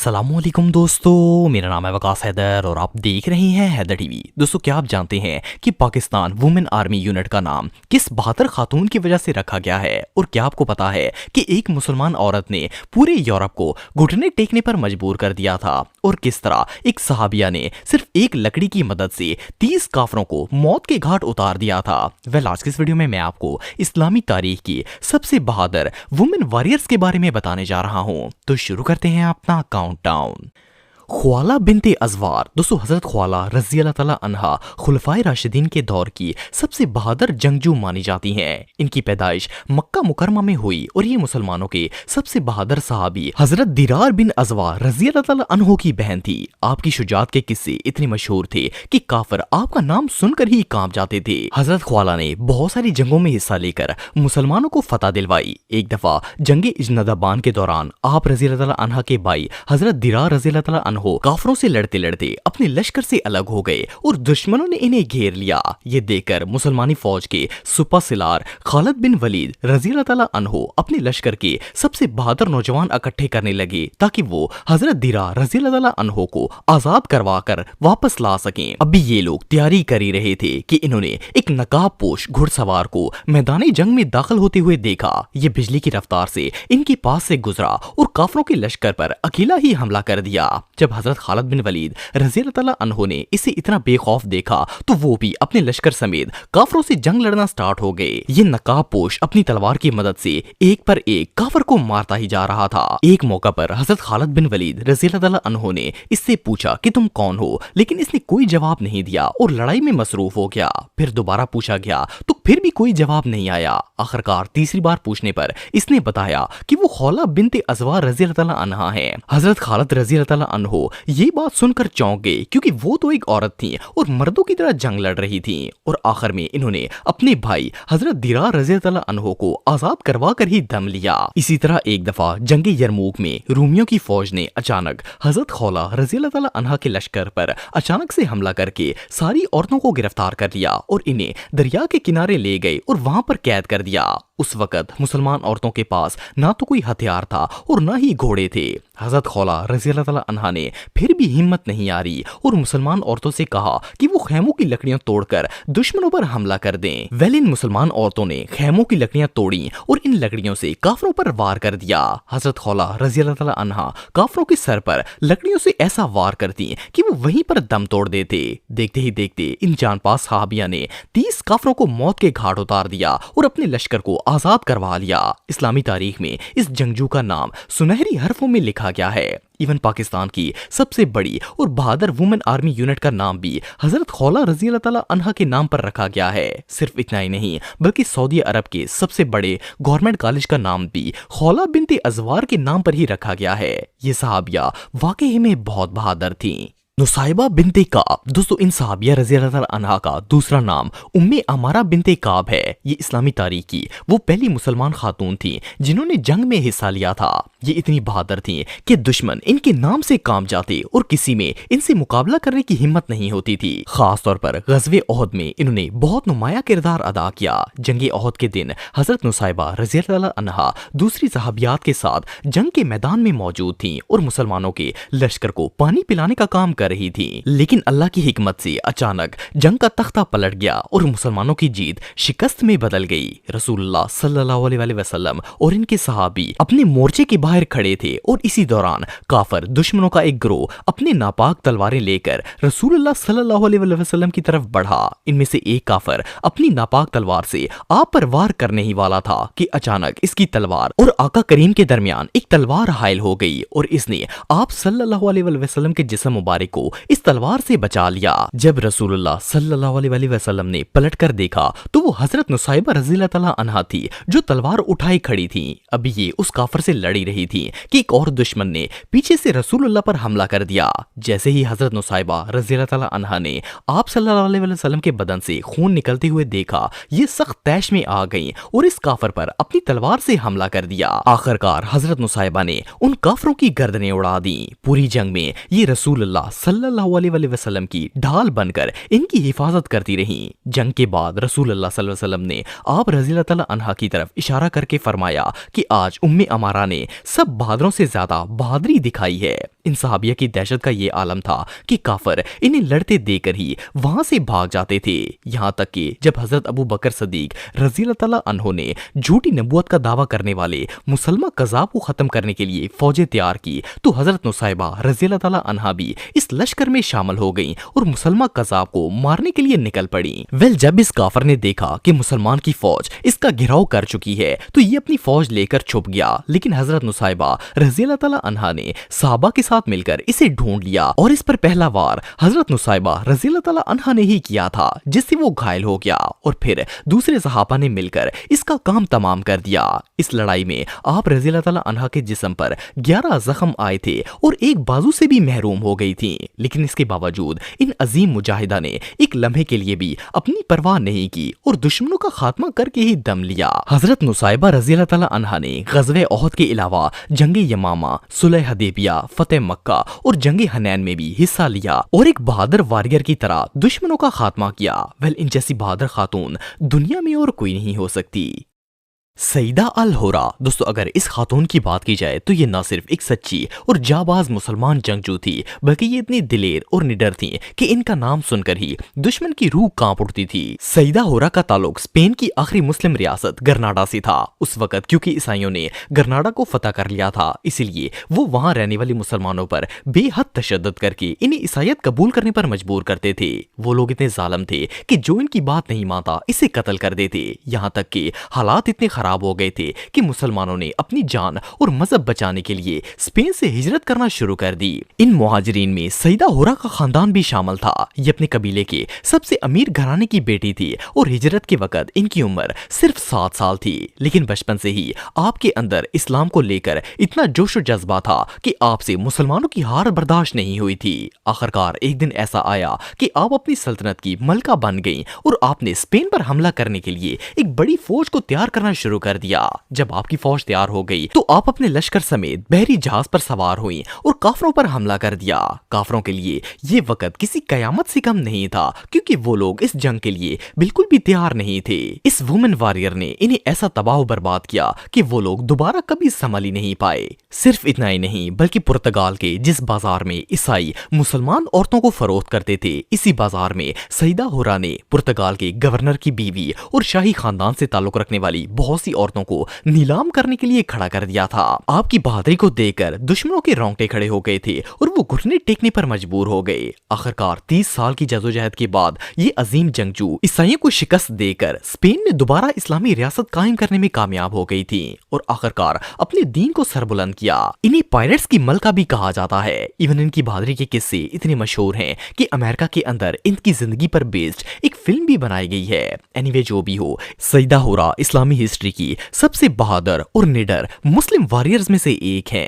अस्सलाम वालेकुम दोस्तों, मेरा नाम है वकास हैदर और आप देख रहे हैं हैदर टीवी। दोस्तों, क्या आप जानते हैं कि पाकिस्तान वुमेन आर्मी यूनिट का नाम किस बहादुर खातून की वजह से रखा गया है? और क्या आपको पता है कि एक मुसलमान औरत ने पूरे यूरोप को घुटने टेकने पर मजबूर कर दिया था और किस तरह एक सहाबिया ने सिर्फ एक लकड़ी की मदद से 30 काफरों को मौत के घाट उतार दिया था? आज की इस वीडियो में मैं आपको इस्लामी तारीख की सबसे बहादुर वुमेन वॉरियर्स के बारे में बताने जा रहा हूं। तो शुरू करते हैं अपना काउंटडाउन। ख्वाला बिनते अजवार। दोस्तों, हजरत ख्वाला रज़ी अल्लाह तआला अन्हा खुलफाए राशिदीन के दौर की सबसे बहादुर जंगजू मानी जाती हैं। इनकी पैदाइश मक्का मुकरमा में हुई और ये मुसलमानों के सबसे बहादुर सहाबी हजरत दिरार बिन अजवार रज़ी अल्लाह तआला अन्हो की बहन थी। आपकी शुजाअत के किस्से इतने मशहूर थे कि काफिर आपका नाम सुनकर ही कांप जाते थे। हजरत ख्वाला ने बहुत सारी जंगों में हिस्सा लेकर मुसलमानों को फतह दिलवाई। एक दफा जंगे इजनदाबान के दौरान आप रज़ी अल्लाह तआला अन्हा के भाई हजरत दिरार रज़ी अल्लाह तआला हो काफरों से लड़ते लड़ते अपने लश्कर से अलग हो गए और दुश्मनों ने इन्हें घेर लिया। ये देखकर मुसलमानी फौज के सुपरसिलार खालिद बिन वलीद रज़ी अल्लाह तआला अन्हो अपने लश्कर के सबसे बहादुर नौजवान इकट्ठे करने लगे ताकि वो हजरत दिरार रज़ी अल्लाह तआला अन्हो को आजाद करवा कर वापस ला सकें। अभी ये लोग तैयारी कर ही रहे थे कि इन्होंने एक नकाब पोश घुड़सवार को मैदानी जंग में दाखिल होते हुए देखा। ये बिजली की रफ्तार से इनके पास से गुजरा और काफरों के लश्कर पर अकेला ही हमला कर दिया। जब हजरत खालिद बिन वलीद रज़ी अल्लाह तआला अन्हो ने इसे इतना बेखौफ देखा तो वो भी अपने लश्कर समेत काफरों से जंग लड़ना स्टार्ट हो गए। ये नकाब पोश अपनी तलवार की मदद से एक पर एक काफर को मारता ही जा रहा था। एक मौका पर हजरत खालिद बिन वलीद रज़ी अल्लाह तआला अन्हो ने इससे पूछा कि तुम कौन हो, लेकिन इसने कोई जवाब नहीं दिया और लड़ाई में मसरूफ हो गया। फिर दोबारा पूछा गया तो फिर भी कोई जवाब नहीं आया। आखिरकार तीसरी बार पूछने पर इसने बताया कि वो ख्वाला बिनते अजवार रज़ी अल्लाह तआला अन्हा है। हजरत खालिद रज़ी अल्लाह तआला अन्हो ये बात सुनकर चौंक गए क्योंकि वो तो एक औरत थी और मर्दों की तरह जंग लड़ रही थी और आखिर में इन्होंने अपने भाई हजरत दिरार रज़ी अल्लाह तआला अन्हो को आजाद करवा कर ही दम लिया। इसी तरह एक दफा जंगे यरमूक में रूमियों की फौज ने अचानक हजरत ख्वाला रज़ी अल्लाह तआला अन्हा के लश्कर पर अचानक से हमला करके सारी औरतों को गिरफ्तार कर लिया और इन्हें दरिया के किनारे ले गए और वहां पर कैद कर दिया। उस वक्त मुसलमान औरतों के पास ना तो कोई हथियार था और ना ही घोड़े थे। हजरत ख्वाला रज़ी अल्लाह तआला अन्हा ने फिर भी हिम्मत नहीं आ रही और मुसलमान औरतों से कहा कि वो खैमों की लकड़ियां तोड़कर दुश्मनों पर हमला कर दें। इन मुसलमान औरतों ने खैमों की लकड़ियां तोड़ी और इन लकड़ियों से काफरों पर वार कर दिया। हजरत ख्वाला रज़ी अल्लाह तआला अन्हा काफरों के सर पर लकड़ियों से ऐसा वार करती कि वो वहीं पर दम तोड़ देते। देखते ही देखते इन जानपास सहाबिया ने 30 काफरों को मौत के घाट उतार दिया और अपने लश्कर को आजाद करवा लिया। इस्लामी तारीख में इस जंगजू का नाम सुनहरी हरफों में लिखा गया है। इवन पाकिस्तान की सबसे बड़ी और बहादुर वुमेन आर्मी यूनिट का नाम भी हजरत ख्वाला रज़ी अल्लाह तआला अन्हा के नाम पर रखा गया है। सिर्फ इतना ही नहीं बल्कि सऊदी अरब के सबसे बड़े गवर्नमेंट कॉलेज का नाम भी ख्वाला बिनते अजवार के नाम पर ही रखा गया है। ये सहाबिया वाकई में बहुत बहादुर थी। नुसाइबा बिनते काब। दोस्तों, इन सहाबिया रज़ी अल्लाह तआला अन्हा का दूसरा नाम उम्मे अमारा बिनते काब है। ये इस्लामी तारीख की वो पहली मुसलमान खातून थी जिन्होंने जंग में हिस्सा लिया था। ये इतनी बहादुर थी कि दुश्मन इनके नाम से कांप जाते और किसी में इनसे मुकाबला करने की हिम्मत नहीं होती थी। खास तौर पर ग़ज़वे ओहद में इन्होंने बहुत नुमाया किरदार अदा किया। जंगे ओहद के दिन हजरत नुसाइबा रज़ी अल्लाह तआला अन्हा दूसरी सहाबियात के साथ जंग के मैदान में मौजूद थी और मुसलमानों के लश्कर को पानी पिलाने का काम रही थी। लेकिन अल्लाह की हिकमत से अचानक जंग का तख्ता पलट गया और मुसलमानों की जीत शिकस्त में बदल गई। रसूलुल्लाह सल्लल्लाहु अलैहि वसल्लम और इनके सहाबी अपने मोर्चे के बाहर खड़े थे और इसी दौरान काफिर दुश्मनों का एक गिरोह अपने नापाक तलवारें लेकर रसूलुल्लाह सल्लल्लाहु अलैहि वसल्लम की तरफ बढ़ा। इनमें से एक काफिर अपनी नापाक तलवार से आप पर वार करने ही वाला था कि अचानक इसकी तलवार और आका करीम के दरमियान एक तलवार हायल हो गई और इसने आप सल्लल्लाहु अलैहि वसल्लम के जिस्म मुबारक को इस तलवार से बचा लिया। जब रसूलुल्लाह सल्लल्लाहु अलैहि वसल्लम ने पलटकर देखा तो वो हजरत नुसाइबा रज़ी अल्लाह तआला अन्हा थी जो तलवार उठाई खड़ी थी। अभी ये उस काफिर से लड़ी रही थी कि एक और दुश्मन ने पीछे से रसूलुल्लाह पर हमला कर दिया। जैसे ही हजरत नुसाइबा रज़ी अल्लाह तआला अन्हा ने आप सल्लल्लाहु अलैहि वसल्लम के बदन से खून निकलते हुए देखा, ये सख्त तैश में आ गई और इस काफिर पर अपनी तलवार से हमला कर दिया। आखिरकार हजरत नुसाइबा ने उन काफिरों की गर्दनें उड़ा दी। पूरी जंग में ये रसूलुल्लाह सल्लल्लाहु अलैहि वसल्लम की ढाल बनकर इनकी हिफाजत करती रहीं। जंग के बाद रसूलुल्लाह सल्लल्लाहु अलैहि वसल्लम ने आप रज़ी अल्लाह तआला अन्हा की तरफ इशारा करके फरमाया कि आज उम्मे अमारा ने سب بہادروں سے زیادہ بہادری دکھائی ہے۔ ان صحابیہ کی دہشت کا یہ عالم تھا کہ کافر انہیں لڑتے دیکھ کر ہی وہاں سے بھاگ جاتے تھے، یہاں تک کہ جب حضرت ابو بکر صدیق رضی اللہ تعالیٰ عنہ نے جھوٹی نبوت کا دعویٰ کرنے والے مسلمہ قذاب کو ختم کرنے کے لیے فوجیں تیار کی تو حضرت نصیبہ رضی اللہ تعالیٰ عنہ بھی اس لشکر میں شامل ہو گئیں اور مسلمہ قذاب کو مارنے کے لیے نکل پڑیں۔ جب اس کافر نے دیکھا کہ مسلمان کی فوج اس کا گھراؤ کر چکی ہے تو یہ اپنی فوج لے کر چھپ گیا، لیکن حضرت نصیبہ رضی اللہ تعالیٰ عنہ نے صحابہ کے ساتھ مل کر اسے ڈھونڈ لیا اور اس پر پہلا وار حضرت نصیبہ رضی اللہ تعالیٰ عنہ نے ہی کیا تھا، جس سے وہ گھائل ہو گیا اور پھر دوسرے صحابہ نے مل کر اس کا کام تمام کر دیا۔ اس لڑائی میں آپ رضی اللہ تعالیٰ عنہ کے جسم پر 11 زخم آئے تھے اور ایک بازو سے بھی محروم ہو گئی تھی، لیکن اس کے باوجود ان عظیم مجاہدہ نے ایک لمحے کے لیے بھی اپنی پرواہ نہیں کی اور دشمنوں کا خاتمہ کر کے ہی دم لیا۔ حضرت نصیبہ رضی اللہ تعالیٰ عنہ نے غزوہ احد کے علاوہ جنگ یمامہ، صلح حدیبیہ، فتح مکہ اور جنگ حنین میں بھی حصہ لیا اور ایک بہادر واریر کی طرح دشمنوں کا خاتمہ کیا۔ ان جیسی بہادر خاتون دنیا میں اور کوئی نہیں ہو سکتی۔ سیدہ الہورا، دوستو اگر اس خاتون کی بات کی جائے تو یہ نہ صرف ایک سچی اور جانباز مسلمان جنگجو تھی، بلکہ یہ اتنی دلیر اور نڈر تھیں کہ ان کا نام سن کر ہی دشمن کی روح کانپ اٹھتی تھی۔ سیدہ ہورا کا تعلق اسپین کی آخری مسلم ریاست گرناڈا سے تھا۔ اس وقت کیونکہ عیسائیوں نے گرناڈا کو فتح کر لیا تھا، اسی لیے وہ وہاں رہنے والے مسلمانوں پر بے حد تشدد کر کے انہیں عیسائیت قبول کرنے پر مجبور کرتے تھے۔ وہ لوگ اتنے ظالم تھے کہ جو ان کی بات نہیں مانتا اسے قتل کر دیتے، یہاں تک کہ حالات اتنے خراب ہو گئے تھے کہ مسلمانوں نے اپنی جان اور مذہب بچانے کے لیے اسپین سے ہجرت کرنا شروع کر دی۔ ان مہاجرین میں سیدہ ہورا کا خاندان بھی شامل تھا۔ یہ اپنے قبیلے کے سب سے امیر گھرانے کی بیٹی تھی اور ہجرت کے وقت ان کی عمر صرف 7 سال تھی، لیکن بچپن سے ہی آپ کے اندر اسلام کو لے کر اتنا جوش و جذبہ تھا کہ آپ سے مسلمانوں کی ہار برداشت نہیں ہوئی تھی۔ آخرکار ایک دن ایسا آیا کہ آپ اپنی سلطنت کی ملکہ بن گئیں اور آپ نے اسپین پر حملہ کرنے کے لیے ایک بڑی فوج کو تیار کرنا شروع کر دیا۔ جب آپ کی فوج تیار ہو گئی تو آپ اپنے لشکر سمیت بحری جہاز پر سوار ہوئیں اور کافروں پر حملہ کر دیا۔ کافروں کے لیے یہ وقت کسی قیامت سے کم نہیں تھا، کیونکہ وہ لوگ اس جنگ کے لیے بالکل بھی تیار نہیں تھے۔ اس وومن واریر نے انہیں ایسا تباہ و برباد کیا کہ وہ لوگ دوبارہ کبھی سنبھل ہی نہیں پائے۔ صرف اتنا ہی نہیں بلکہ پرتگال کے جس بازار میں عیسائی مسلمان عورتوں کو فروخت کرتے تھے، اسی بازار میں سیدہ ہورا نے پرتگال کے گورنر کی بیوی اور شاہی خاندان سے تعلق رکھنے والی بہت سی عورتوں کو نیلام کرنے کے لیے کھڑا کر دیا تھا۔ آپ کی بہادری کو دیکھ کر دشمنوں کے رونگٹے کھڑے ہو گئے تھے اور وہ گھٹنے ٹیکنے پر مجبور ہو گئے۔ آخرکار 30 سال کی جدوجہد کے بعد یہ عظیم جنگجو عیسائیوں کو شکست دے کر اسپین میں دوبارہ اسلامی ریاست قائم کرنے میں کامیاب ہو گئی تھی اور آخرکار اپنے دین کو سربلند کیا۔ انہیں پائرٹس کی ملکہ بھی کہا جاتا ہے۔ ایون ان کی بہادری کے قصے اتنے مشہور ہیں کہ امریکہ کے اندر ان کی زندگی پر بیسڈ ایک فلم بھی بنائی گئی ہے۔ اینی وے جو بھی ہو، سیدہ ہورا اسلامی ہسٹری کی سب سے بہادر اور نڈر مسلم واریئرز میں سے ایک ہیں۔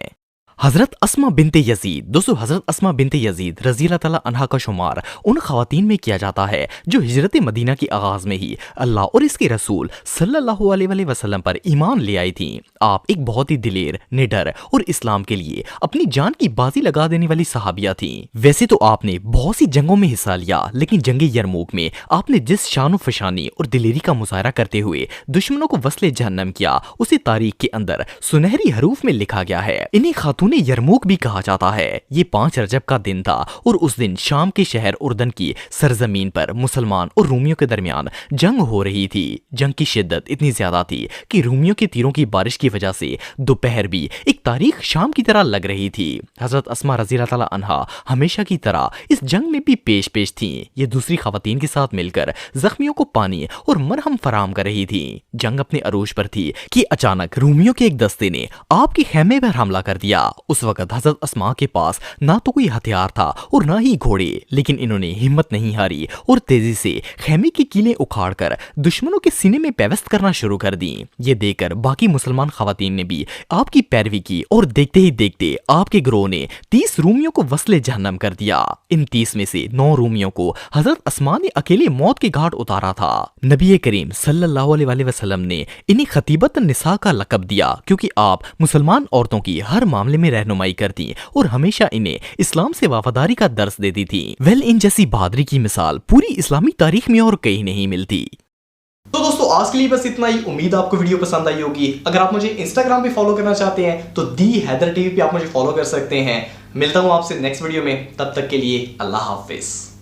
حضرت اسماء بنت یزید، دوستو حضرت اسماء بنت یزید رضی اللہ تعالیٰ عنہ کا شمار ان خواتین میں کیا جاتا ہے جو ہجرت مدینہ کے آغاز میں ہی اللہ اور اس کے رسول صلی اللہ علیہ وآلہ وسلم پر ایمان لے آئی تھیں۔ آپ ایک بہت ہی دلیر، نڈر اور اسلام کے لیے اپنی جان کی بازی لگا دینے والی صحابیہ تھیں۔ ویسے تو آپ نے بہت سی جنگوں میں حصہ لیا، لیکن جنگ یرموک میں آپ نے جس شان و فشانی اور دلیری کا مظاہرہ کرتے ہوئے دشمنوں کو وصل جہنم کیا، اسے تاریخ کے اندر سنہری حروف میں لکھا گیا ہے۔ انہیں خاتون یرموک بھی کہا جاتا ہے۔ یہ 5 رجب کا دن تھا اور اس دن شام کے شہر اردن کی سرزمین پر مسلمان اور رومیوں کے درمیان جنگ ہو رہی تھی۔ جنگ کی شدت اتنی زیادہ تھی کہ رومیوں کے تیروں کی بارش کی وجہ سے دوپہر بھی ایک تاریخ شام کی طرح لگ رہی تھی۔ حضرت اسماء رضی اللہ تعالیٰ عنہا ہمیشہ کی طرح اس جنگ میں بھی پیش تھیں۔ یہ دوسری خواتین کے ساتھ مل کر زخمیوں کو پانی اور مرہم فراہم کر رہی تھی۔ جنگ اپنے عروج پر تھی کہ اچانک رومیوں کے ایک دستے نے آپ کے خیمے پر حملہ کر دیا۔ اس وقت حضرت اسماء کے پاس نہ تو کوئی ہتھیار تھا اور نہ ہی گھوڑے، لیکن انہوں نے ہمت نہیں ہاری اور تیزی سے خیمے کی کیلیں اکھاڑ کر دشمنوں کے سینے میں پیوست کرنا شروع کر دیں۔ یہ دیکھ کر باقی مسلمان خواتین نے بھی آپ کی پیروی کی اور دیکھتے ہی دیکھتے آپ کے گروہ نے 30 رومیوں کو وصل جہنم کر دیا۔ ان 30 میں سے 9 رومیوں کو حضرت اسماء نے اکیلے موت کے گھاٹ اتارا تھا۔ نبی کریم صلی اللہ علیہ وآلہ وسلم نے انہیں خطیبۃ النساء کا لقب دیا، کیونکہ آپ مسلمان عورتوں کی ہر معاملے میں رہنمائی کرتی اور ہمیشہ انہیں اسلام سے وفاداری کا درس دیتی تھی۔ ان جیسی بہادری کی مثال پوری اسلامی تاریخ میں اور کہیں نہیں ملتی۔ تو دوستو آج کے لیے بس اتنا ہی. امید آپ کو ویڈیو پسند آئی ہوگی. اگر آپ مجھے انسٹاگرام پہ فالو کرنا چاہتے ہیں تو دی حیدر ٹی وی پہ آپ مجھے فالو کر سکتے ہیں. ملتا ہوں آپ سے نیکسٹ ویڈیو میں, تب تک کے لیے اللہ حافظ.